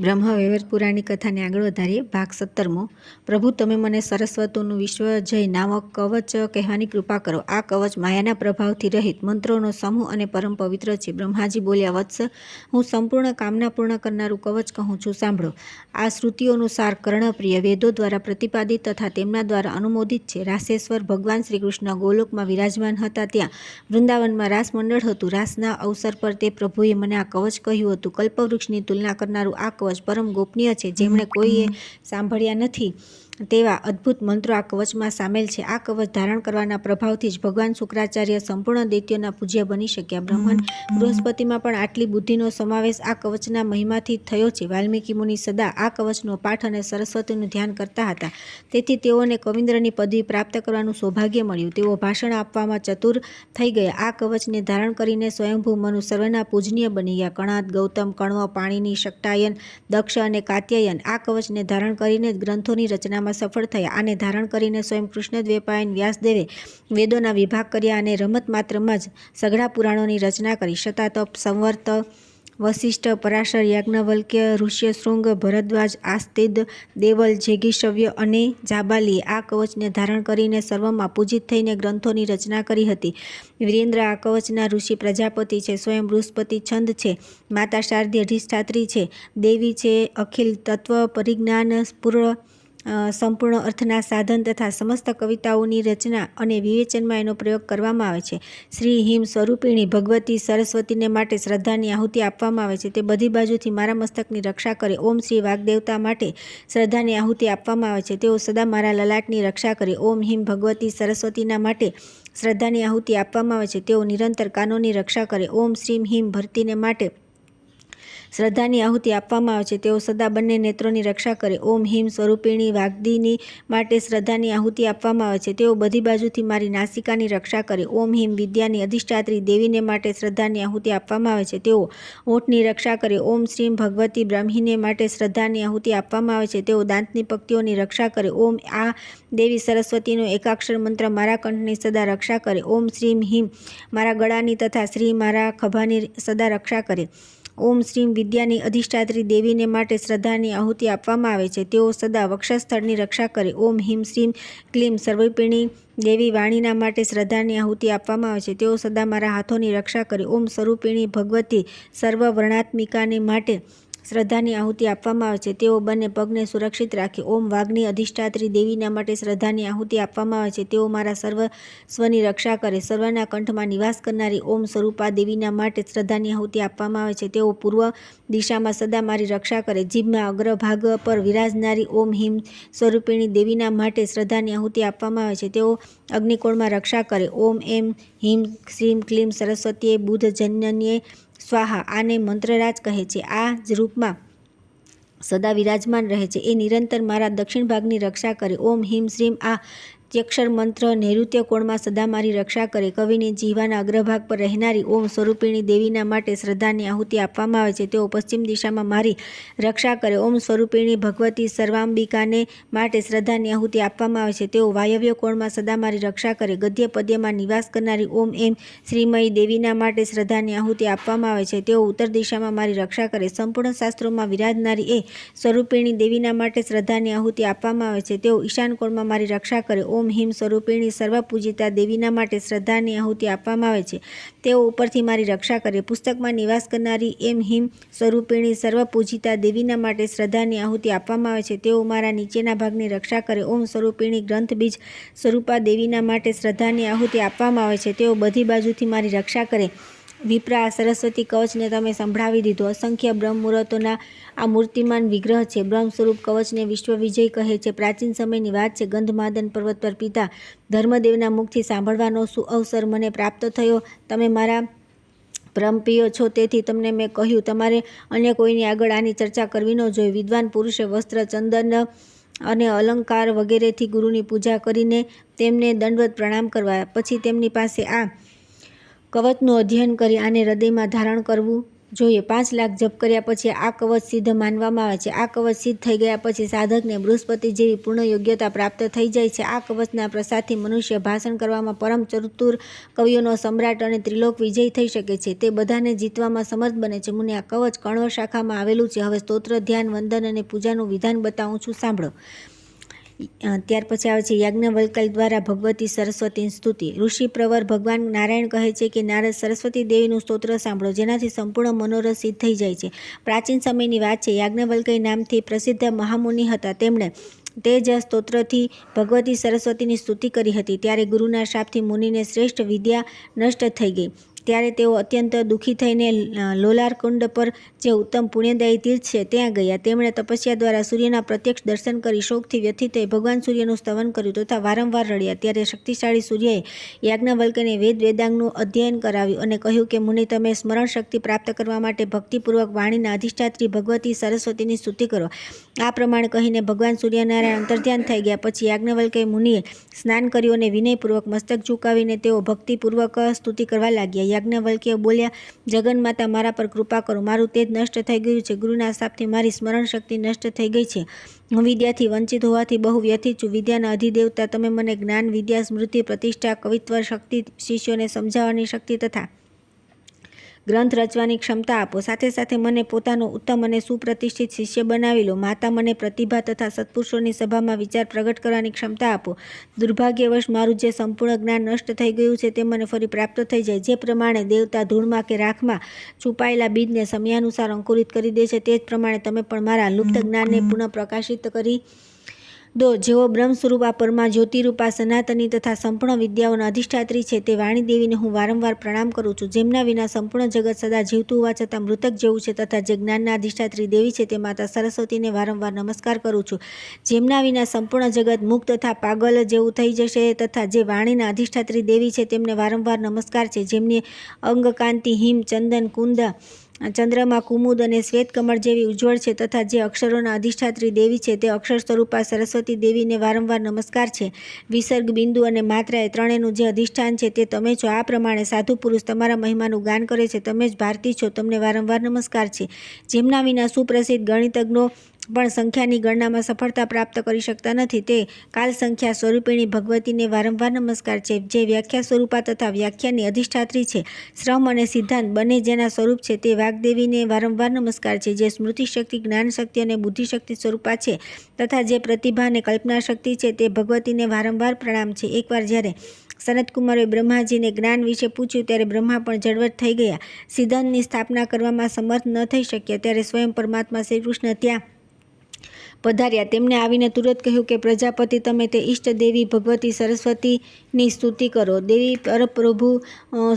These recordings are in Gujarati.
બ્રહ્મવૈવર્ત પુરાણની કથાને આગળ વધારીએ. ભાગ 17મો. પ્રભુ, તમે મને સરસ્વતોનું વિશ્વજય નામક કવચ કહેવાની કૃપા કરો. આ કવચ માયાના પ્રભાવથી રહિત મંત્રોનો સમૂહ અને પરમ પવિત્ર છે. બ્રહ્માજી બોલ્યા, વત્સ, હું સંપૂર્ણ કામના પૂર્ણ કરનારું કવચ કહું છું, સાંભળો. આ શ્રુતિઓનું સાર કર્ણપ્રિય વેદો દ્વારા પ્રતિપાદિત તથા તેમના દ્વારા અનુમોદિત છે. રાસેશ્વર ભગવાન શ્રી કૃષ્ણ ગોલોકમાં વિરાજમાન હતા. ત્યાં વૃંદાવનમાં રાસ મંડળ હતું. રાસના અવસર પર તે પ્રભુએ મને આ કવચ કહ્યું હતું. કલ્પવૃક્ષની તુલના કરનારું આ કવચ પરમ ગોપનીય છે. જેમણે કોઈએ સાંભળ્યા નથી તેવા અદ્ભુત મંત્રો આ કવચમાં સામેલ છે. આ કવચ ધારણ કરવાના પ્રભાવથી જ ભગવાન શુક્રાચાર્ય સંપૂર્ણ દૈત્યોના પૂજ્ય બની શક્યા. બ્રહ્મન બૃહસ્પતિમાં પણ આટલી બુદ્ધિનો સમાવેશ આ કવચના મહિમાથી થયો છે. વાલ્મીકી મુનિ સદા આ કવચનો પાઠ અને સરસ્વતીનું ધ્યાન કરતા હતા. તેથી તેઓને કવિન્દ્રની પદવી પ્રાપ્ત કરવાનું સૌભાગ્ય મળ્યું. તેઓ ભાષણ આપવામાં ચતુર થઈ ગયા. આ કવચને ધારણ કરીને સ્વયંભૂ મનુ સર્વના પૂજનીય બની ગયા. કણાદ, ગૌતમ, કણ્વ, પાણિનિ, શક્ટાયન, દક્ષ અને કાત્યાયન આ કવચને ધારણ કરીને જ ગ્રંથોની રચનામાં સફળ થયા. આને ધારણ કરીને સ્વયં કૃષ્ણદ્વૈપાયન વ્યાસદેવે વેદોના વિભાગ કર્યા અને રમત માત્રમાં જ સઘળા પુરાણોની રચના કરી. શતાતપ, સંવર્ત, વસિષ્ઠ, પરાશર, યાજ્ઞવલ્ક્ય, ઋષ્યશૃંગ, ભરદ્વાજ, આસ્તિદ, દેવલ, જેગીશવ્ય અને જાબાલીએ આ કવચને ધારણ કરીને સર્વમાં પૂજિત થઈને ગ્રંથોની રચના કરી હતી. વીરેન્દ્ર આ કવચના ઋષિ પ્રજાપતિ છે. સ્વયં બૃહસ્પતિ છંદ છે. માતા શારદી અધિષ્ઠાત્રી છે. દેવી છે. અખિલ તત્વ પરિજ્ઞાન સંપૂર્ણ અર્થના સાધન તથા સમસ્ત કવિતાઓની રચના અને વિવેચનમાં એનો પ્રયોગ કરવામાં આવે છે. શ્રી હિમ સ્વરૂપિણી ભગવતી સરસ્વતીને માટે શ્રદ્ધાની આહુતિ આપવામાં આવે છે. તે બધી બાજુથી મારા મસ્તકની રક્ષા કરે. ઓમ શ્રી વાગ્દેવતા માટે શ્રદ્ધાની આહુતિ આપવામાં આવે છે. તેઓ સદા મારા લલાટની રક્ષા કરે. ઓમ હિમ ભગવતી સરસ્વતીના માટે શ્રદ્ધાની આહુતિ આપવામાં આવે છે. તેઓ નિરંતર કાનોની રક્ષા કરે. ઓમ શ્રીમ હિમ ભરતીને માટે શ્રદ્ધાની આહુતિ આપવામાં આવે છે. તેઓ સદા બંને નેત્રોની રક્ષા કરે. ઓમ હિમ સ્વરૂપિણી વાગ્દીની માટે શ્રદ્ધાની આહુતિ આપવામાં આવે છે. તેઓ બધી બાજુથી મારી નાસિકાની રક્ષા કરે. ઓમ હિમ વિદ્યાની અધિષ્ઠાત્રી દેવીને માટે શ્રદ્ધાની આહુતિ આપવામાં આવે છે. તેઓ ઓઠની રક્ષા કરે. ઓમ શ્રીમ ભગવતી બ્રાહ્મીને માટે શ્રદ્ધાની આહુતિ આપવામાં આવે છે. તેઓ દાંતની પંક્તિઓની રક્ષા કરે. ઓમ આ દેવી સરસ્વતીનો એકાક્ષર મંત્ર મારા કંઠની સદા રક્ષા કરે. ઓમ શ્રીમ હિમ મારા ગળાની તથા શ્રી મારા ખભાની સદા રક્ષા કરે. ઓમ શ્રીમ વિદ્યાની અધિષ્ઠાત્રી દેવીને માટે શ્રદ્ધાની આહુતિ આપવામાં આવે છે. તેઓ સદા વક્ષસ્થળની રક્ષા કરે. ઓમ હિમ શ્રીમ ક્લીમ સર્વરૂપિણી દેવી વાણીના માટે શ્રદ્ધાની આહુતિ આપવામાં આવે છે. તેઓ સદા મારા હાથોની રક્ષા કરે. ઓમ સ્વરૂપિણી ભગવતી સર્વ વર્ણાત્મિકાને માટે શ્રદ્ધાની આહુતિ આપવામાં આવે છે. તેઓ બંને પગને સુરક્ષિત રાખે. ઓમ વાઘની અધિષ્ઠાત્રી દેવીના માટે શ્રદ્ધાની આહુતિ આપવામાં આવે છે. તેઓ મારા સ્વની રક્ષા કરે. સર્વના કંઠમાં નિવાસ કરનારી ઓમ સ્વરૂપા દેવીના માટે શ્રદ્ધાની આહુતિ આપવામાં આવે છે. તેઓ પૂર્વ દિશામાં સદા મારી રક્ષા કરે. જીભમાં અગ્રભાગ પર વિરાજનારી ઓમ હિમ સ્વરૂપિણી દેવીના માટે શ્રદ્ધાની આહુતિ આપવામાં આવે છે. તેઓ અગ્નિકોણમાં રક્ષા કરે. ઓમ એમ હિમ શ્રીમ ક્લીમ સરસ્વતીએ બુધજન્યન્યે સ્વાહા આને મંત્રરાજ કહે છે. આ જ રૂપમાં સદા વિરાજમાન રહે છે. એ નિરંતર મારા દક્ષિણ ભાગની રક્ષા કરે. ઓમ હિમ શ્રીમ આ ત્યક્ષર મંત્ર નૈઋત્ય કોણમાં સદા મારી રક્ષા કરે. કવિની જીહવાના અગ્રભાગ પર રહેનારી ઓમ સ્વરૂપિણી દેવીના માટે શ્રદ્ધાની આહુતિ આપવામાં આવે છે. તેઓ પશ્ચિમ દિશામાં મારી રક્ષા કરે. ઓમ સ્વરૂપિણી ભગવતી સર્વાંબિકાને માટે શ્રદ્ધાની આહુતિ આપવામાં આવે છે. તેઓ વાયવ્ય કોણમાં સદા મારી રક્ષા કરે. ગદ્ય પદ્યમાં નિવાસ કરનારી ઓમ એમ શ્રીમયી દેવીના માટે શ્રદ્ધાની આહુતિ આપવામાં આવે છે. તેઓ ઉત્તર દિશામાં મારી રક્ષા કરે. સંપૂર્ણ શાસ્ત્રોમાં વિરાજનારી એ સ્વરૂપિણી દેવીના માટે શ્રદ્ધાની આહુતિ આપવામાં આવે છે. તેઓ ઈશાન કોણમાં મારી રક્ષા કરે. ઓમ હિમ સ્વરૂપિણી સર્વપૂજિતા દેવીના માટે શ્રદ્ધાની આહુતિ આપવામાં આવે છે. તેઓ ઉપરથી મારી રક્ષા કરે. પુસ્તકમાં નિવાસ કરનારી એમ હિમ સ્વરૂપિણી સર્વપૂજિતા દેવીના માટે શ્રદ્ધાની આહુતિ આપવામાં આવે છે. તેઓ મારા નીચેના ભાગની રક્ષા કરે. ઓમ સ્વરૂપિણી ગ્રંથ બીજ સ્વરૂપા દેવીના માટે શ્રદ્ધાની આહુતિ આપવામાં આવે છે. તેઓ બધી બાજુથી મારી રક્ષા કરે. વિપ્રા, આ સરસ્વતી કવચને તમે સંભળાવી દીધું. અસંખ્ય બ્રહ્મ મુહૂર્તોના આ મૂર્તિમાન વિગ્રહ છે. બ્રહ્મ સ્વરૂપ કવચને વિશ્વવિજય કહે છે. પ્રાચીન સમયની વાત છે. ગંધમાદન પર્વત પર પિતા ધર્મદેવના મુખથી સાંભળવાનો સુઅવસર મને પ્રાપ્ત થયો. તમે મારા પરમપ્રિય છો, તેથી તમને મેં કહ્યું, તમારે અન્ય કોઈની આગળ આની ચર્ચા કરવી ન જોઈએ. વિદ્વાન પુરુષે વસ્ત્ર, ચંદન અને અલંકાર વગેરેથી ગુરુની પૂજા કરીને તેમને દંડવત પ્રણામ કરવા. પછી તેમની પાસે આ કવચનું અધ્યયન કરી આને હૃદયમાં ધારણ કરવું જોઈએ. 5 લાખ જપ કર્યા પછી આ કવચ સિદ્ધ માનવામાં આવે છે. આ કવચ સિદ્ધ થઈ ગયા પછી સાધકને બૃહસ્પતિ જેવી પૂર્ણ યોગ્યતા પ્રાપ્ત થઈ જાય છે. આ કવચના પ્રસાદથી મનુષ્ય ભાષણ કરવામાં પરમ ચતુર, કવિઓનો સમ્રાટ અને ત્રિલોક વિજયી થઈ શકે છે. તે બધાને જીતવામાં સમર્થ બને છે. મુનિ, આ કવચ કણવ શાખામાં આવેલું છે. હવે સ્તોત્ર, ધ્યાન, વંદન અને પૂજાનું વિધાન બતાવું છું, સાંભળો. ત્યાર પછી આવે છે યાજ્ઞવલ્ક્ય દ્વારા ભગવતી સરસ્વતીની સ્તુતિ. ઋષિ પ્રવર ભગવાન નારાયણ કહે છે કે નારદ, સરસ્વતી દેવીનું સ્તોત્ર સાંભળો, જેનાથી સંપૂર્ણ મનોરથ સિદ્ધ થઈ જાય છે. પ્રાચીન સમયની વાત છે. યાજ્ઞવલ્ક્ય નામથી પ્રસિદ્ધ મહામુનિ હતા. તેમણે તે જ સ્તોત્રથી ભગવતી સરસ્વતીની સ્તુતિ કરી હતી. ત્યારે ગુરુના શાપથી મુનિને શ્રેષ્ઠ વિદ્યા નષ્ટ થઈ ગઈ. ત્યારે તેઓ અત્યંત દુઃખી થઈને લોલારકુંડ પર જે ઉત્તમ પુણ્યદાયી તીર્થ છે ત્યાં ગયા. તેમણે તપસ્યા દ્વારા સૂર્યના પ્રત્યક્ષ દર્શન કરી શોકથી વ્યથિત થઈ ભગવાન સૂર્યનું સ્તવન કર્યું તથા વારંવાર રડ્યા. ત્યારે શક્તિશાળી સૂર્યએ યાજ્ઞવલ્ક્યને વેદાંગનું અધ્યયન કરાવ્યું અને કહ્યું કે મુનિ, તમે સ્મરણ શક્તિ પ્રાપ્ત કરવા માટે ભક્તિપૂર્વક વાણીના અધિષ્ઠાત્રી ભગવતી સરસ્વતીની સ્તુતિ કરો. આ પ્રમાણે કહીને ભગવાન સૂર્યનારાયણ અંતર્ધ્યાન થઈ ગયા. પછી યાજ્ઞવલ્ક્ય મુનિએ સ્નાન કર્યું અને વિનયપૂર્વક મસ્તક ઝુકાવીને તેઓ ભક્તિપૂર્વક સ્તુતિ કરવા લાગ્યા. યાજ્ઞવલ્ક્ય બોલ્યા, જગન્માતા, મારા પર કૃપા કરો. મારું તેજ નષ્ટ થઈ ગયું છે. ગુરુના શાપથી મારી સ્મરણ શક્તિ નષ્ટ થઈ ગઈ છે. હું વિદ્યાથી વંચિત હોવાથી બહુ વ્યથિત છું. વિદ્યાના અધિદેવતા, તમે મને જ્ઞાન, વિદ્યા, સ્મૃતિ, પ્રતિષ્ઠા, કવિત્વ શક્તિ, શિષ્યોને સમજાવવાની શક્તિ તથા ગ્રંથ રચવાની ક્ષમતા આપો. સાથે સાથે મને પોતાનો ઉત્તમ અને સુપ્રતિષ્ઠિત શિષ્ય બનાવી લો. માતા, મને પ્રતિભા તથા સત્પુરુષોની સભામાં વિચાર પ્રગટ કરવાની ક્ષમતા આપો. દુર્ભાગ્યવશ મારું જે સંપૂર્ણ જ્ઞાન નષ્ટ થઈ ગયું છે તે મને ફરી પ્રાપ્ત થઈ જાય. જે પ્રમાણે દેવતા ધૂળમાં કે રાખમાં છુપાયેલા બીજને સમયાનુસાર અંકુરિત કરી દે છે, તે જ પ્રમાણે તમે પણ મારા લુપ્ત જ્ઞાનને પુનઃ પ્રકાશિત કરી દો. જેઓ બ્રહ્મ સ્વરૂપ આ પરમા જ્યોતિરૂપા સનાતની તથા સંપૂર્ણ વિદ્યાઓના અધિષ્ઠાત્રી છે, તે વાણી દેવીને હું વારંવાર પ્રણામ કરું છું. જેમના વિના સંપૂર્ણ જગત સદા જીવતું હોવા છતાં મૃતક જેવું છે તથા જે જ્ઞાનના અધિષ્ઠાત્રી દેવી છે તે માતા સરસ્વતીને વારંવાર નમસ્કાર કરું છું. જેમના વિના સંપૂર્ણ જગત મુક્ત તથા પાગલ જેવું થઈ જશે તથા જે વાણીના અધિષ્ઠાત્રી દેવી છે તેમને વારંવાર નમસ્કાર છે. જેમની અંગકાંતિ હિમ, ચંદન, કુંદ, ચંદ્રમાં, કુમુદ અને શ્વેત કમળ જેવી ઉજ્જવળ છે તથા જે અક્ષરોના અધિષ્ઠાત્રી દેવી છે તે અક્ષર સ્વરૂપા સરસ્વતી દેવીને વારંવાર નમસ્કાર છે. વિસર્ગ, બિંદુ અને માત્રા એ ત્રણેયનું જે અધિષ્ઠાન છે તે તમે છો. આ પ્રમાણે સાધુ પુરુષ તમારા મહિમાનું ગાન કરે છે. તમે જ ભારતી છો, તમને વારંવાર નમસ્કાર છે. જેમના વિના સુપ્રસિદ્ધ ગણિતજ્ઞો પણ સંખ્યાની ગણનામાં સફળતા પ્રાપ્ત કરી શકતા નથી, તે કાલ સંખ્યા સ્વરૂપિણી ભગવતીને વારંવાર નમસ્કાર છે. જે વ્યાખ્યા સ્વરૂપા તથા વ્યાખ્યાની અધિષ્ઠાત્રી છે. શ્રમ અને સિદ્ધાંત બંને જેના સ્વરૂપ છે તે વાગ્દેવીને વારંવાર નમસ્કાર છે. જે સ્મૃતિ શક્તિ, જ્ઞાન શક્તિ અને બુદ્ધિ શક્તિ સ્વરૂપા છે તથા જે પ્રતિભા અને કલ્પના શક્તિ છે તે ભગવતીને વારંવાર પ્રણામ છે. એકવાર જ્યારે સનતકુમારોએ બ્રહ્માજીને જ્ઞાન વિશે પૂછ્યું ત્યારે બ્રહ્મા પણ જડવટ થઈ ગયા. સિદ્ધાંતની સ્થાપના કરવામાં સમર્થ ન થઈ શક્યા. ત્યારે સ્વયં પરમાત્મા શ્રી કૃષ્ણ ત્યાં પધાર્યા. તેમને આવીને તુરંત કહ્યું કે પ્રજાપતિ, તમે તે ઈષ્ટ દેવી ભગવતી સરસ્વતીની સ્તુતિ કરો. દેવી પરપ્રભુ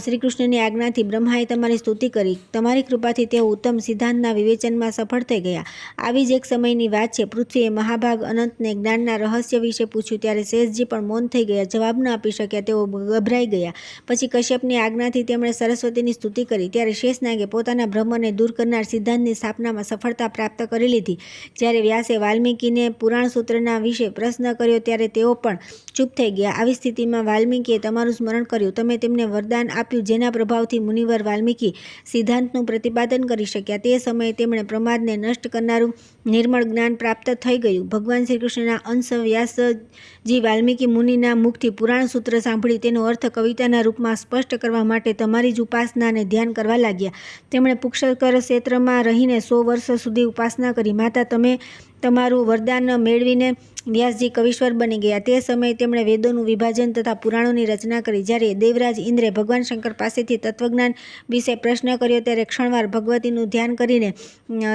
શ્રી કૃષ્ણની આજ્ઞાથી બ્રહ્માએ તમારી સ્તુતિ કરી. તમારી કૃપાથી તેઓ ઉત્તમ સિદ્ધાંતના વિવેચનમાં સફળ થઈ ગયા. આવી જ એક સમયની વાત છે. પૃથ્વીએ મહાભાગ અનંતને જ્ઞાનના રહસ્ય વિશે પૂછ્યું ત્યારે શેષજી પણ મૌન થઈ ગયા. જવાબ ન આપી શક્યા. તેઓ ગભરાઈ ગયા. પછી કશ્યપની આજ્ઞાથી તેમણે સરસ્વતીની સ્તુતિ કરી. ત્યારે શેષનાગે પોતાના ભ્રમને દૂર કરનાર સિદ્ધાંતની સ્થાપનામાં સફળતા પ્રાપ્ત કરી લીધી. જ્યારે વ્યાસે વાલ્મીકીને પુરાણ સૂત્રના વિશે પ્રશ્ન કર્યો ત્યારે તેઓ પણ ચૂપ થઈ ગયા. આવી સ્થિતિમાં વાલ્મીકીએ તમારું સ્મરણ કર્યું. તમે તેમને વરદાન આપ્યું જેના પ્રભાવથી મુનિવર વાલ્મીકી સિદ્ધાંતનું પ્રતિપાદન કરી શક્યા. તે સમયે તેમણે પ્રમાદને નષ્ટ કરનારું નિર્મળ જ્ઞાન પ્રાપ્ત થઈ ગયું. ભગવાન શ્રી કૃષ્ણના અંશ વ્યાસજી વાલ્મીકી મુનિના મુખથી પુરાણ સૂત્ર સાંભળી તેનો અર્થ કવિતાના રૂપમાં સ્પષ્ટ કરવા માટે તમારી જ ઉપાસના અને ધ્યાન કરવા લાગ્યા. તેમણે પુષ્કર ક્ષેત્રમાં રહીને 100 વર્ષ સુધી ઉપાસના કરી. માતા, તમે તમારું વરદાન મેળવીને વ્યાસજી કવિશ્વર બની ગયા. તે સમયે તેમણે વેદોનું વિભાજન તથા પુરાણોની રચના કરી. જ્યારે દેવરાજ ઇન્દ્રે ભગવાન શંકર પાસેથી તત્વજ્ઞાન વિશે પ્રશ્ન કર્યો ત્યારે ક્ષણવાર ભગવતીનું ધ્યાન કરીને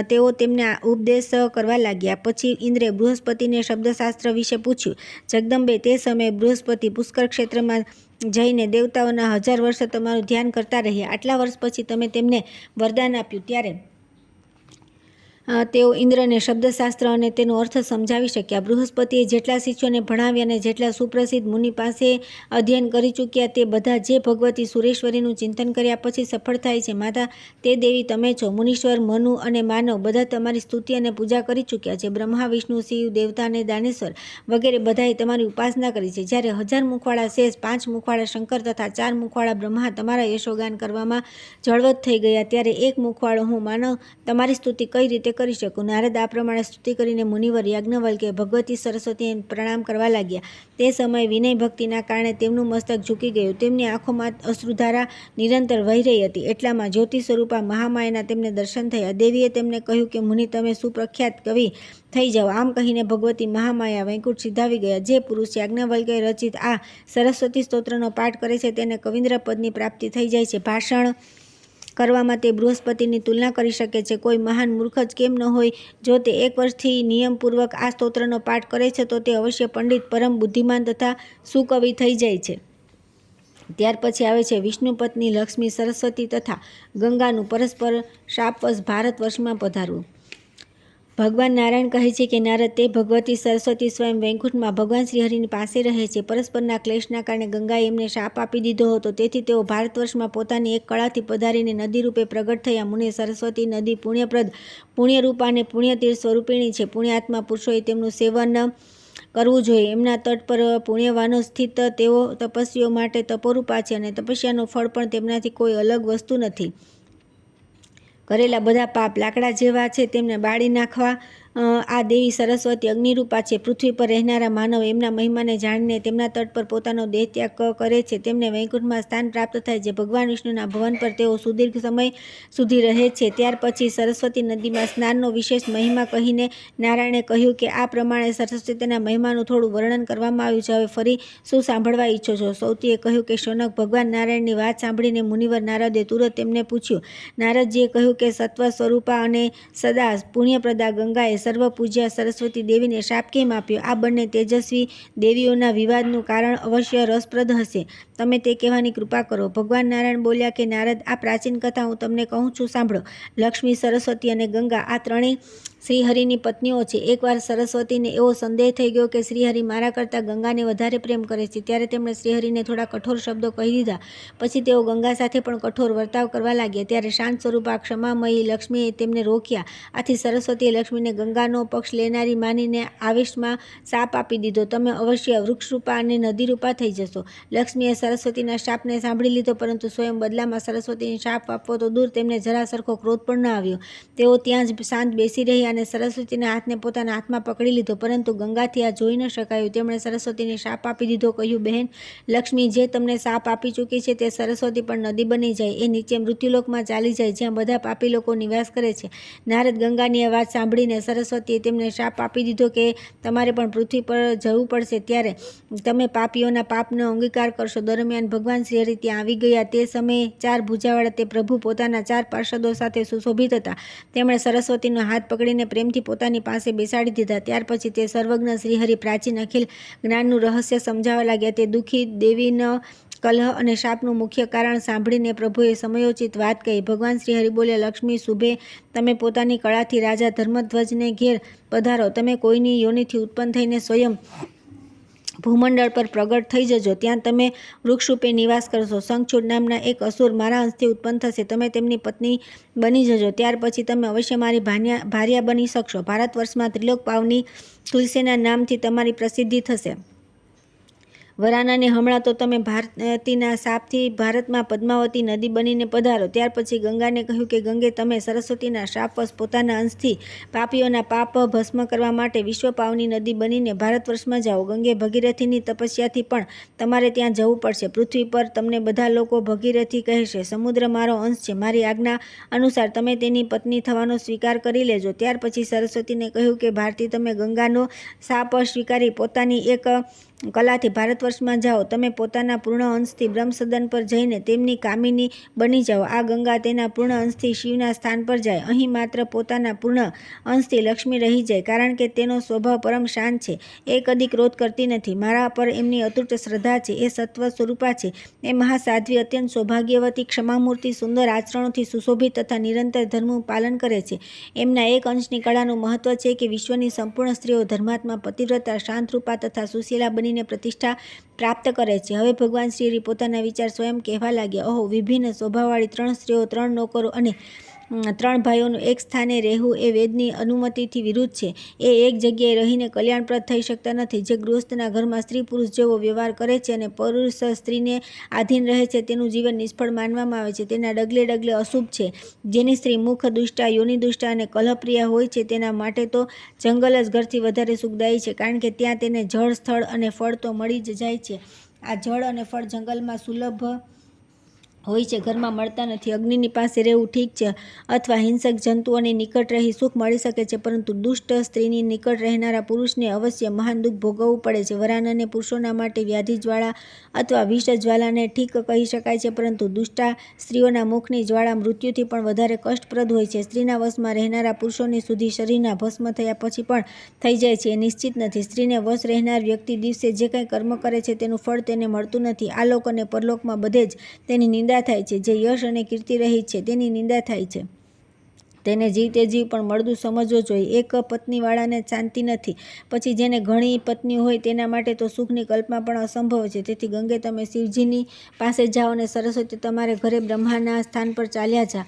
તેઓ તેમને ઉપદેશ કરવા લાગ્યા. પછી ઇન્દ્રે બૃહસ્પતિને શબ્દશાસ્ત્ર વિશે પૂછ્યું. જગદંબે, તે સમયે બૃહસ્પતિ પુષ્કર ક્ષેત્રમાં જઈને દેવતાઓના 1000 વર્ષ તમારું ધ્યાન કરતા રહ્યા. આટલા વર્ષ પછી તમે તેમને વરદાન આપ્યું. ત્યારે તેઓ ઇન્દ્રને શબ્દશાસ્ત્ર અને તેનો અર્થ સમજાવી શક્યા. બૃહસ્પતિએ જેટલા શિષ્યોને ભણાવ્યા અને જેટલા સુપ્રસિદ્ધ મુનિ પાસે અધ્યયન કરી ચૂક્યા તે બધા જે ભગવતી સુરેશ્વરીનું ચિંતન કર્યા પછી સફળ થાય છે. માતા તે દેવી તમે છો. મુનીશ્વર, મનુ અને માનવ બધા તમારી સ્તુતિ અને પૂજા કરી ચૂક્યા છે. બ્રહ્મા, વિષ્ણુ, શિવ, દેવતા અને દાનેશ્વર વગેરે બધાએ તમારી ઉપાસના કરી છે. જ્યારે 1000 મુખવાળા શેષ, 5 મુખવાળા શંકર તથા 4 મુખવાળા બ્રહ્મા તમારા યશોગાન કરવામાં જળવત થઈ ગયા ત્યારે 1 મુખવાળો હું માનવ તમારી સ્તુતિ કઈ રીતે કરી શકું? નારદ આ પ્રમાણે સ્તુતિ કરીને મુનિવર યાજ્ઞવલ્ક્ય ભગવતી સરસ્વતીને પ્રણામ કરવા લાગ્યા. તે સમયે વિનય ભક્તિના કારણે તેમનું મસ્તક ઝૂકી ગયું. તેમની આંખોમાં અશ્રુધારા નિરંતર વહી રહી હતી. એટલામાં જ્યોતિ સ્વરૂપા મહામાયાના તેમને દર્શન થયા. દેવીએ તેમને કહ્યું કે મુનિ તમે સુપ્રખ્યાત કવિ થઈ જાઓ. આમ કહીને ભગવતી મહામાયા વૈકુંઠ સિધાવી ગયા. જે પુરુષ યાજ્ઞવલ્ક્યે રચિત આ સરસ્વતી સ્તોત્રનો પાઠ કરે છે તેને કવિન્દ્ર પદની પ્રાપ્તિ થઈ જાય છે. ભાષણ કરવામાં તે બૃહસ્પતિની તુલના કરી શકે છે. કોઈ મહાન મૂર્ખ જ કેમ ન હોય? જો તે 1 વર્ષથી નિયમપૂર્વક આ સ્તોત્રનો પાઠ કરે છે તો તે અવશ્ય પંડિત, પરમ બુદ્ધિમાન તથા સુકવિ થઈ જાય છે. ત્યાર પછી આવે છે વિષ્ણુ પત્ની લક્ષ્મી સરસ્વતી તથા ગંગાનું પરસ્પર શાપવશ ભારત વર્ષમાં પધારવું. ભગવાન નારાયણ કહે છે કે નારદ તે ભગવતી સરસ્વતી સ્વયં વૈકુંઠમાં ભગવાન શ્રીહરિની પાસે રહે છે. પરસ્પરના ક્લેશના કારણે ગંગાએ એમને શાપ આપી દીધો હતો. તેથી તેઓ ભારતવર્ષમાં પોતાની એક કળાથી પધારીને નદી રૂપે પ્રગટ થયા. મુનિ સરસ્વતી નદી પુણ્યપ્રદ, પુણ્યરૂપા અને પુણ્યતીર્થ સ્વરૂપિણી છે. પુણ્યાત્મા પુરુષોએ તેમનું સેવન કરવું જોઈએ. એમના તટ પર પુણ્યવાનો સ્થિત તેઓ તપસ્વીઓ માટે તપોરૂપા છે અને તપસ્યાનું ફળ પણ તેમનાથી કોઈ અલગ વસ્તુ નથી. કરેલા બધા પાપ લાકડા જેવા છે, તેમને બાળી નાખવા આ દેવી સરસ્વતી અગ્નિરૂપા છે. પૃથ્વી પર રહેનારા માનવ એમના મહિમાને જાણીને તેમના તટ પર પોતાનો દેહ ત્યાગ કરે છે. તેમને વૈકુંઠમાં સ્થાન પ્રાપ્ત થાય છે. ભગવાન વિષ્ણુના ભવન પર તેઓ સુદીર્ઘ સમય સુધી રહે છે. ત્યાર પછી સરસ્વતી નદીમાં સ્નાનનો વિશેષ મહિમા કહીને નારાયણે કહ્યું કે આ પ્રમાણે સરસ્વતીના મહિમાનું થોડું વર્ણન કરવામાં આવ્યું છે. હવે ફરી શું સાંભળવા ઈચ્છો છો? સૌતીએ કહ્યું કે શૌનક, ભગવાન નારાયણની વાત સાંભળીને મુનિવર નારદે તુરત તેમને પૂછ્યું. નારદજીએ કહ્યું કે સત્વ સ્વરૂપા અને સદા પુણ્યપ્રદા ગંગાએ સર્વ પૂજ્યા સરસ્વતી દેવીને શાપ કેમ આપ્યો? આ બંને તેજસ્વી દેવીઓના વિવાદનું કારણ અવશ્ય રસપ્રદ હશે. તમે તે કહેવાની કૃપા કરો. ભગવાન નારાયણ બોલ્યા કે નારદ આ પ્રાચીન કથા હું તમને કહું છું, સાંભળો. લક્ષ્મી, સરસ્વતી અને ગંગા આ ત્રણેય શ્રીહરિની પત્નીઓ છે. એકવાર સરસ્વતીને એવો સંદેહ થઈ ગયો કે શ્રીહરિ મારા કરતાં ગંગાને વધારે પ્રેમ કરે છે. ત્યારે તેમણે શ્રીહરિને થોડા કઠોર શબ્દો કહી દીધા. પછી તેઓ ગંગા સાથે પણ કઠોર વર્તાવ કરવા લાગ્યા. ત્યારે શાંત સ્વરૂપા ક્ષમામયી લક્ષ્મીએ તેમને રોક્યા. આથી સરસ્વતીએ લક્ષ્મીને ગંગાનો પક્ષ લેનારી માનીને આવેશમાં શાપ આપી દીધો. તમે અવશ્ય વૃક્ષરૂપા અને નદીરૂપા થઈ જશો. લક્ષ્મીએ સરસ્વતીના શાપને સાંભળી લીધો, પરંતુ સ્વયં બદલામાં સરસ્વતીને શાપ આપવો તો દૂર, તેમને જરા સરખો ક્રોધ પણ ન આવ્યો. તેઓ ત્યાં જ શાંત બેસી રહ્યા અને સરસ્વતીના હાથને પોતાના હાથમાં પકડી લીધો. પરંતુ ગંગાથી આ જોઈ ન શકાયું. તેમણે સરસ્વતીને શાપ આપી દીધો. કહ્યું, બહેન લક્ષ્મી, જે તમને શાપ આપી ચૂકી છે તે સરસ્વતી પણ નદી બની જાય. એ નીચે મૃત્યુલોકમાં ચાલી જાય, જ્યાં બધા પાપી લોકો નિવાસ કરે છે. નારદ ગંગાની આ વાત સાંભળીને સરસ્વતીએ તેમને શાપ આપી દીધો કે તમારે પણ પૃથ્વી પર જવું પડશે. ત્યારે તમે પાપીઓના પાપનો અંગીકાર કરશો. દરમિયાન ભગવાન શ્રીહરિ ત્યાં આવી ગયા. તે સમયે 4 ભુજાવાળા તે પ્રભુ પોતાના 4 પાર્ષદો સાથે સુશોભિત હતા. તેમણે સરસ્વતીનો હાથ પકડીને પ્રેમથી પોતાની પાસે બેસાડી દીધા. ત્યાર પછી તે સર્વજ્ઞ શ્રીહરિ પ્રાચીન અખિલ જ્ઞાનનું રહસ્ય સમજાવવા લાગ્યા. તે દુઃખી દેવીનો કલહ અને શાપનું મુખ્ય કારણ સાંભળીને પ્રભુએ સમયોચિત વાત કહી. ભગવાન શ્રીહરિ બોલ્યા, લક્ષ્મી શુભે, તમે પોતાની કળાથી રાજા ધર્મધ્વજને ઘેર પધારો. તમે કોઈની યોનિથી ઉત્પન્ન થઈને સ્વયં ભૂમંડળ પર પ્રગટ થઈ જજો. ત્યાં તમે વૃક્ષરૂપે નિવાસ કરશો. શંખચૂડ નામના એક અસુર મારા અંશથી ઉત્પન્ન થશે. તમે તેમની પત્ની બની જજો. ત્યાર પછી તમે અવશ્ય મારી ભાર્યા બની શકશો. ભારતવર્ષમાં ત્રિલોક પાવની તુલસીના નામથી તમારી પ્રસિદ્ધિ થશે. વરાનાને હમણાં તો તમે ભારતીના શાપથી ભારતમાં પદ્માવતી નદી બનીને પધારો. ત્યાર પછી ગંગાને કહ્યું કે ગંગે, તમે સરસ્વતીના શાપવશ પોતાના અંશથી પાપીઓના પાપ ભસ્મ કરવા માટે વિશ્વપાવની નદી બનીને ભારતવર્ષમાં જાઓ. ગંગે, ભગીરથીની તપસ્યાથી પણ તમારે ત્યાં જવું પડશે. પૃથ્વી પર તમને બધા લોકો ભગીરથી કહેશે. સમુદ્ર મારો અંશ છે. મારી આજ્ઞા અનુસાર તમે તેની પત્ની થવાનો સ્વીકાર કરી લેજો. ત્યાર પછી સરસ્વતીને કહ્યું કે ભારતી, તમે ગંગાનો શાપ સ્વીકારી પોતાની એક કલાથી ભારતવર્ષ વર્ષમાં જાઓ, તમે પોતાના પૂર્ણ અંશથી બ્રહ્મસદન પર જઈને તેમની કામિની બની જાઓ. આ ગંગા તેના પૂર્ણ અંશથી શિવના સ્થાન પર જાય. અહીં માત્ર પોતાના પૂર્ણ અંશથી લક્ષ્મી રહી જાય, કારણ કે તેનો સ્વભાવ પરમ શાંત છે. એ કદી ક્રોધ કરતી નથી. મારા પર એમની અતૂટ શ્રદ્ધા છે. એ સત્વ સ્વરૂપા છે. એ મહાસાધ્વી, અત્યંત સૌભાગ્યવતી, ક્ષમામૂર્તિ, સુંદર આચરણોથી સુશોભિત તથા નિરંતર ધર્મનું પાલન કરે છે. એમના એક અંશની કળાનું મહત્વ છે કે વિશ્વની સંપૂર્ણ સ્ત્રીઓ ધર્માત્મા, પતિવ્રતા, શાંતરૂપા તથા સુશીલા બનીને પ્રતિષ્ઠા પ્રાપ્ત કરે છે. હવે ભગવાન શ્રી હરિ પોતાના વિચાર સ્વયં કહેવા લાગ્યા. અહો, વિભિન્ન સ્વભાવવાળી 3 સ્ત્રીઓ, 3 નોકરો અને 3 ભાઈઓનું એક સ્થાને રહેવું એ વેદની અનુમતિથી વિરુદ્ધ છે. એ એક જગ્યાએ રહીને કલ્યાણપ્રદ થઈ શકતા નથી. જે ગૃહસ્થના ઘરમાં સ્ત્રી પુરુષ જેવો વ્યવહાર કરે છે અને પુરુષ સ્ત્રીને આધીન રહે છે, તેનું જીવન નિષ્ફળ માનવામાં આવે છે. તેના ડગલે ડગલે અશુભ છે. જેની સ્ત્રી મુખ દુષ્ટા, યોનિ દુષ્ટા અને કલહપ્રિયા હોય છે, તેના માટે તો જંગલ જ ઘરથી વધારે સુખદાયી છે, કારણ કે ત્યાં તેને જળ, સ્થળ અને ફળ તો મળી જ જાય છે. આ જળ અને ફળ જંગલમાં સુલભ હોય છે, ઘરમાં મળતા નથી. અગ્નિની પાસે રહેવું ઠીક છે, અથવા હિંસક જંતુઓની નિકટ રહી સુખ મળી શકે છે, પરંતુ દુષ્ટ સ્ત્રીની નિકટ રહેનારા પુરુષને અવશ્ય મહાન દુઃખ ભોગવવું પડે છે. વરાનને પુરુષોના માટે વ્યાધિ જ્વાળા અથવા વિષ જ્વાલાને ઠીક કહી શકાય છે, પરંતુ દુષ્ટા સ્ત્રીઓના મુખની જ્વાળા મૃત્યુથી પણ વધારે કષ્ટપ્રદ હોય છે. સ્ત્રીના વશમાં રહેનારા પુરુષોની સુધી શરીરના ભસ્મ થયા પછી પણ થઈ જાય છે, એ નિશ્ચિત નથી. સ્ત્રીને વશ રહેનાર વ્યક્તિ દિવસે જે કંઈ કર્મ કરે છે, તેનું ફળ તેને મળતું નથી. આ લોક અને પરલોકમાં બધે જ તેની નિંદા થાય છે. જે યશ અને કીર્તિ રહી છે, તેની નિંદા થાય છે. તેને જીવતે જીવ પણ મળદું સમજવો જોઈએ. એક પત્નીવાળાને શાંતિ નથી, પછી જેને ઘણી પત્નીઓ હોય તેના માટે તો સુખની કલ્પના પણ અસંભવ છે. તેથી ગંગે, તમે શિવજીની પાસે જાઓ અને સરસ્વતી, તમારે ઘરે બ્રહ્માના સ્થાન પર ચાલ્યા જા.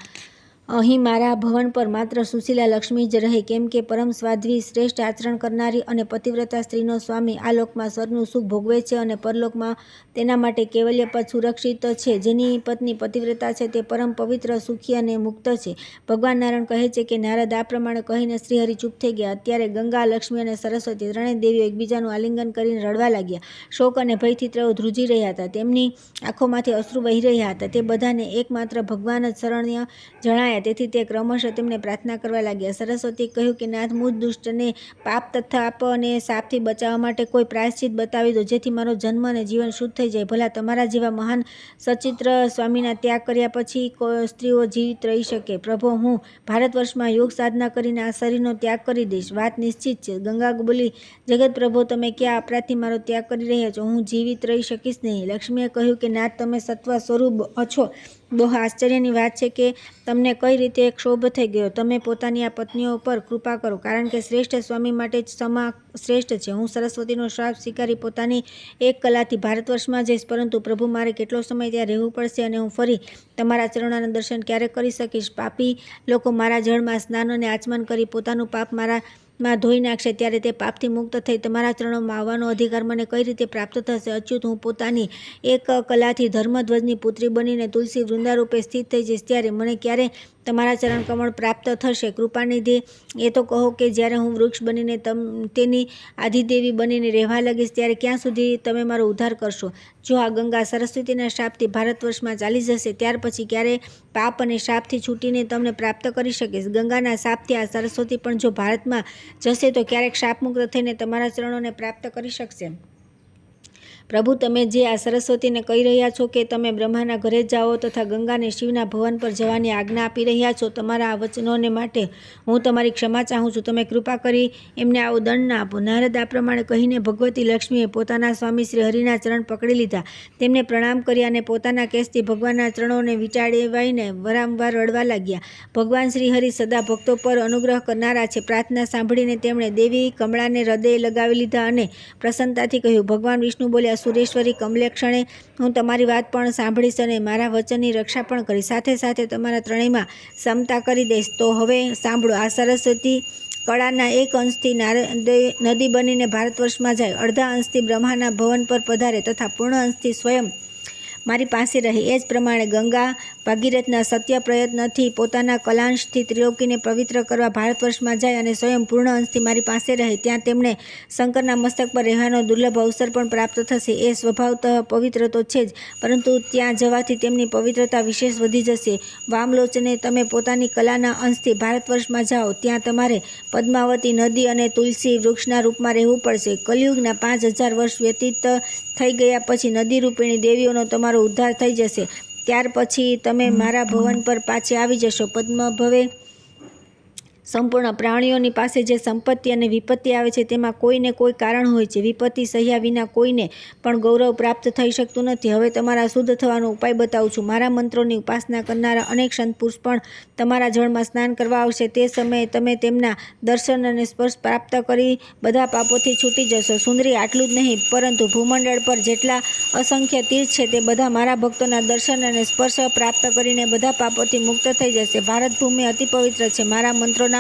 અહીં મારા ભવન પર માત્ર સુશીલા લક્ષ્મી જ રહે, કેમ કે પરમ સ્વાધ્વી, શ્રેષ્ઠ આચરણ કરનારી અને પતિવ્રતા સ્ત્રીનો સ્વામી આ લોકમાં સ્વર્ગનું સુખ ભોગવે છે અને પરલોકમાં તેના માટે કૈવલ્ય પદ સુરક્ષિત છે. જેની પત્ની પતિવ્રતા છે, તે પરમ પવિત્ર, સુખી અને મુક્ત છે. ભગવાન નારાયણ કહે છે કે નારદ આ પ્રમાણે કહીને શ્રીહરિ ચૂપ થઈ ગયા. અત્યારે ગંગા, લક્ષ્મી અને સરસ્વતી ત્રણેય દેવીઓ એકબીજાનું આલિંગન કરીને રડવા લાગ્યા. શોક અને ભયથી તેઓ ધ્રુજી રહ્યા હતા. તેમની આંખોમાંથી અશ્રુ વહી રહ્યા હતા. તે બધાને એકમાત્ર ભગવાન જ શરણ્ય જણાયા. તેથી તે ક્રમશઃ તેમને પ્રાર્થના કરવા લાગ્યા. સરસ્વતીએ કહ્યું કે નાથ, મુજ દુષ્ટને પાપ તાપ અને શાપથી બચાવવા માટે કોઈ પ્રાયશ્ચિત બતાવી દો, જેથી મારો જન્મ અને જીવન શુદ્ધ થઈ જાય. ભલા તમારા જેવા મહાન સચિત્ર સ્વામીના ત્યાગ કર્યા પછી સ્ત્રીઓ જીવિત રહી શકે? પ્રભો, હું ભારત વર્ષમાં યોગ સાધના કરીને આ શરીરનો ત્યાગ કરી દઈશ. વાત નિશ્ચિત છે. ગંગા બોલી, જગત પ્રભો, તમે કયા અપરાધથી મારો ત્યાગ કરી રહ્યા છો? હું જીવિત રહી શકીશ નહીં. લક્ષ્મીએ કહ્યું કે નાથ, તમે સત્વ સ્વરૂપ છો. બહુ આશ્ચર્યની વાત છે કે તમને કઈ રીતે ક્ષોભ થઈ ગયો. તમે પોતાની આ પત્નીઓ પર કૃપા કરો, કારણ કે શ્રેષ્ઠ સ્વામી માટે જ ક્ષમા શ્રેષ્ઠ છે. હું સરસ્વતીનો શ્રાપ સ્વીકારી પોતાની એક કલાથી ભારત વર્ષમાં જઈશ, પરંતુ પ્રભુ, મારે કેટલો સમય ત્યાં રહેવું પડશે અને હું ફરી તમારા ચરણોના દર્શન ક્યારે કરી શકીશ? પાપી લોકો મારા જળમાં સ્નાન અને આચમન કરી પોતાનું પાપ મારામાં ધોઈ નાખશે, ત્યારે તે પાપથી મુક્ત થઈ તમારા ચરણોમાં આવવાનો અધિકાર મને કઈ રીતે પ્રાપ્ત થશે? અચ્યુત, હું પોતાની એક કલાથી ધર્મધ્વજની પુત્રી બનીને તુલસી વૃંદારૂપે સ્થિત થઈ જઈશ, ત્યારે મને ક્યારે તમારા ચરણ કમળ પ્રાપ્ત થશે? કૃપાનિધિ, એ તો કહો કે જ્યારે હું વૃક્ષ બનીને તેની આધિદેવી બનીને રહેવા લાગીશ, ત્યારે ક્યાં સુધી તમે મારો ઉદ્ધાર કરશો? જો આ ગંગા સરસ્વતીના શાપથી ભારત વર્ષમાં ચાલી જશે, ત્યાર પછી ક્યારે પાપ અને શાપથી છૂટીને તમને પ્રાપ્ત કરી શકીશ? ગંગાના શાપથી આ સરસ્વતી પણ જો ભારતમાં જશે તો ક્યારેક શાપમુક્ત થઈને તમારા ચરણોને પ્રાપ્ત કરી શકશે? પ્રભુ, તમે જે આ સરસ્વતીને કહી રહ્યા છો કે તમે બ્રહ્માના ઘરે જાઓ તથા ગંગાને શિવના ભવન પર જવાની આજ્ઞા આપી રહ્યા છો, તમારા આ વચનોને માટે હું તમારી ક્ષમા ચાહું છું. તમે કૃપા કરી એમને આવો દંડ ના આપો. નારદ આ પ્રમાણે કહીને ભગવતી લક્ષ્મીએ પોતાના સ્વામી શ્રી હરિના ચરણ પકડી લીધા. તેમને પ્રણામ કર્યા અને પોતાના કેસથી ભગવાનના ચરણોને વીંટાળવાઈને વારંવાર રડવા લાગ્યા. ભગવાન શ્રી હરિ સદા ભક્તો પર અનુગ્રહ કરનારા છે. પ્રાર્થના સાંભળીને તેમણે દેવી કમળાને હૃદયે લગાવી લીધા અને પ્રસન્નતાથી કહ્યું. ભગવાન વિષ્ણુ બોલ્યા, સુરેશ્વરી કમલેક્ષણે, હું તમારી વાત પણ સાંભળીશ અને મારા વચનની રક્ષા પણ કરીશ. સાથે સાથે તમારા ત્રણેયમાં સમતા કરી દઈશ. તો હવે સાંભળો. આ સરસ્વતી કળાના એક અંશથી નદી બનીને ભારત વર્ષમાં જાય, અડધા અંશથી બ્રહ્માના ભવન પર પધારે તથા પૂર્ણ અંશથી સ્વયં મારી પાસે રહે. એ જ પ્રમાણે ગંગા ભાગીરથના સત્ય પ્રયત્નથી પોતાના કલાંશથી ત્રિલોકીને પવિત્ર કરવા ભારતવર્ષમાં જાય અને સ્વયં પૂર્ણ અંશથી મારી પાસે રહે. ત્યાં તેમને શંકરના મસ્તક પર રહેવાનો દુર્લભ અવસર પણ પ્રાપ્ત થશે. એ સ્વભાવતઃ પવિત્ર તો છે જ, પરંતુ ત્યાં જવાથી તેમની પવિત્રતા વિશેષ વધી જશે. વામલોચને, તમે પોતાની કલાના અંશથી ભારતવર્ષમાં જાઓ. ત્યાં તમારે પદ્માવતી નદી અને તુલસી વૃક્ષના રૂપમાં રહેવું પડશે. કલિયુગના 5000 વર્ષ વ્યતીત થઈ ગયા પછી નદી રૂપિણી દેવીઓનો તમારો ઉદ્ધાર થઈ જશે. ત્યાર પછી તમે મારા ભવન પર પાછે આવી જશો. પદ્મભવે સંપૂર્ણ પ્રાણીઓની પાસે જે સંપત્તિ અને વિપત્તિ આવે છે તેમાં કોઈને કોઈ કારણ હોય છે. વિપત્તિ સહ્યા વિના કોઈને પણ ગૌરવ પ્રાપ્ત થઈ શકતું નથી. હવે તમારા શુદ્ધ થવાનો ઉપાય બતાવું છું. મારા મંત્રોની ઉપાસના કરનારા અનેક સંત પુરુષ પણ તમારા જળમાં સ્નાન કરવા આવશે. તે સમયે તમે તેમના દર્શન અને સ્પર્શ પ્રાપ્ત કરી બધા પાપોથી છૂટી જશો. સુંદરી, આટલું જ નહીં, પરંતુ ભૂમંડળ પર જેટલા અસંખ્ય તીર્થ છે તે બધા મારા ભક્તોના દર્શન અને સ્પર્શ પ્રાપ્ત કરીને બધા પાપોથી મુક્ત થઈ જશે. ભારત ભૂમિ અતિ પવિત્ર છે. મારા મંત્રોના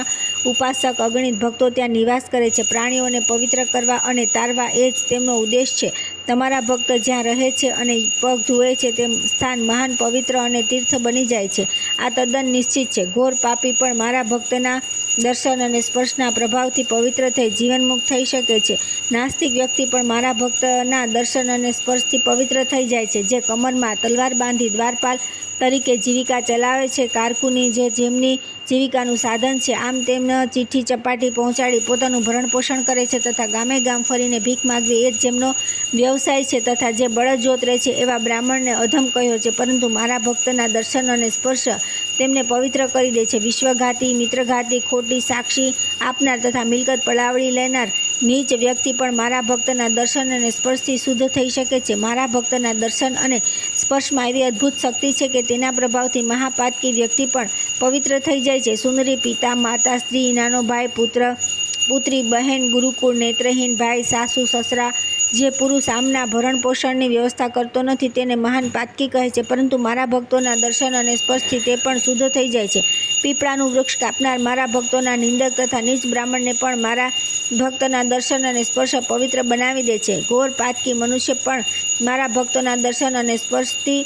ઉપાસક અગણિત ભક્તો ત્યાં નિવાસ કરે છે. પ્રાણીઓને પવિત્ર કરવા અને તારવા એ જ તેમનો ઉદ્દેશ છે. તમારા ભક્ત જ્યાં રહે છે અને પગ ધુએ છે તે સ્થાન મહાન પવિત્ર અને તીર્થ બની જાય છે. આ તદ્દન નિશ્ચિત છે. ઘોર પાપી પણ મારા ભક્તના દર્શન અને સ્પર્શના પ્રભાવથી પવિત્ર થઈ જીવનમુક્ત થઈ શકે છે. નાસ્તિક વ્યક્તિ પણ મારા ભક્તના દર્શન અને સ્પર્શથી પવિત્ર થઈ જાય છે. જે કમરમાં તલવાર બાંધી દ્વારપાલ તરીકે જીવિકા ચલાવે છે, કારકુની જે જેમની જીવિકાનું સાધન છે, આમ તેમ ચીઠી ચપાટી પહોંચાડી પોતાનું ભરણ પોષણ કરે છે તથા ગામે ગામ ફરીને ભીખ માગવી એ જ જેમનો વ્યવસાય છે, તથા જે બળદજોત રહે છે એવા બ્રાહ્મણને અધમ કહ્યો છે. પરંતુ મારા ભક્તના દર્શન અને સ્પર્શ તેમને પવિત્ર કરી દે છે. વિશ્વઘાતી, મિત્રઘાતી, ખોટી સાક્ષી આપનાર તથા મિલકત પડાવડી લેનાર નીચ વ્યક્તિ પણ મારા ભક્તના દર્શન અને સ્પર્શથી શુદ્ધ થઈ શકે છે. મારા ભક્તના દર્શન અને સ્પર્શમાં એવી અદ્ભુત શક્તિ છે કે તેના પ્રભાવથી મહાપાતકી વ્યક્તિ પણ પવિત્ર થઈ જાય છે. સુંદરી, પિતા, માતા, સ્ત્રી, નાનો ભાઈ, પુત્ર, પુત્રી, બહેન, ગુરુકુળ, નેત્રહીન ભાઈ, સાસુ, સસરા, જે પુરુષ આમના ભરણ પોષણની વ્યવસ્થા કરતો નથી તેને મહાન પાતકી કહે છે. પરંતુ મારા ભક્તોના દર્શન અને સ્પર્શથી તે પણ શુદ્ધ થઈ જાય છે. પીપળાનું વૃક્ષ કાપનાર મારા ભક્તોના નિંદક તથા નીચ બ્રાહ્મણને પણ મારા ભક્તના દર્શન અને સ્પર્શ પવિત્ર બનાવી દે છે. ઘોર પાતકી મનુષ્ય પણ મારા ભક્તોના દર્શન અને સ્પર્શથી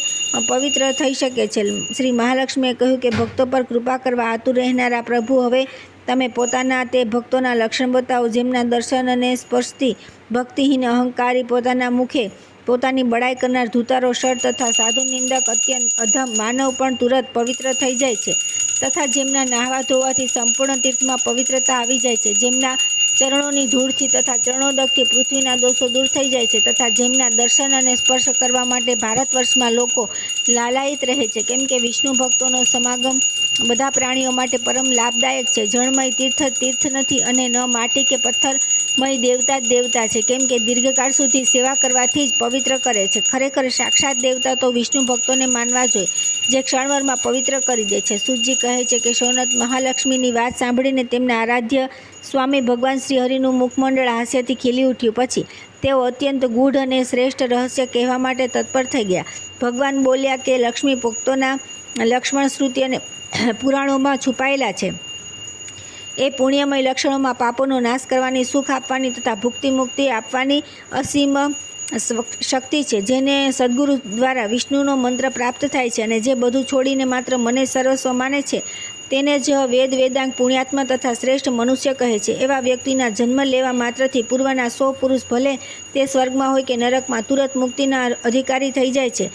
પવિત્ર થઈ શકે છે. શ્રી મહાલક્ષ્મીએ કહ્યું કે ભક્તો પર કૃપા કરવા આતુર રહેનારા પ્રભુ, હવે તમે પોતાના તે ભક્તોના લક્ષણ બતાવો જેમના દર્શન અને સ્પર્શથી ભક્તિહીન, અહંકારી, પોતાના મુખે પોતાની બડાઈ કરનાર ધૂતારો, શર તથા સાધુ નિંદક, અત્યંત અધમ માનવ પણ તુરંત પવિત્ર થઈ જાય છે. તથા જેમના નાહવા ધોવાથી સંપૂર્ણ તીર્થમાં પવિત્રતા આવી જાય છે. જેમના ચરણોની ધૂળથી તથા ચરણોદકથી પૃથ્વીના દોષો દૂર થઈ જાય છે. તથા જેમના દર્શન અને સ્પર્શ કરવા માટે ભારત વર્ષમાં લોકો લાલાયિત રહે છે. કેમ કે વિષ્ણુ ભક્તોનો સમાગમ બધા પ્રાણીઓ માટે પરમ લાભદાયક છે. જળમય તીર્થ નથી અને ન માટી કે પથ્થરમય દેવતા જ દેવતા છે. કેમ કે દીર્ઘકાળ સુધી સેવા કરવાથી જ પવિત્ર કરે છે. ખરેખર સાક્ષાત દેવતા તો વિષ્ણુ ભક્તોને માનવા જોઈએ, જે ક્ષણભરમાં પવિત્ર કરી દે છે. સૂતજી કહે છે કે સોનત મહાલક્ષ્મીની વાત સાંભળીને તેમના આરાધ્ય સ્વામી ભગવાન શ્રી હરિનું મુખમંડળ હાસ્યથી ખીલી ઉઠ્યું. પછી તેઓ અત્યંત ગૂઢ અને શ્રેષ્ઠ રહસ્ય કહેવા માટે તત્પર થઈ ગયા. ભગવાન બોલ્યા કે લક્ષ્મી ભક્તોના લક્ષ્મણ શ્રુતિ અને પુરાણોમાં છુપાયેલા છે. એ પુણ્યમય લક્ષણોમાં પાપોનો નાશ કરવાની, સુખ આપવાની તથા ભુક્તિ મુક્તિ આપવાની અસીમ શક્તિ છે. જેને સદગુરુ દ્વારા વિષ્ણુનો મંત્ર પ્રાપ્ત થાય છે અને જે બધું છોડીને માત્ર મને સર્વસ્વ માને છે તેને જ વેદ વેદાંગ પુણ્યાત્મા તથા શ્રેષ્ઠ મનુષ્ય કહે છે. એવા વ્યક્તિના જન્મ લેવા માત્રથી પૂર્વના 100 પુરુષ ભલે તે સ્વર્ગમાં હોય કે નરકમાં તુરંત મુક્તિના અધિકારી થઈ જાય છે.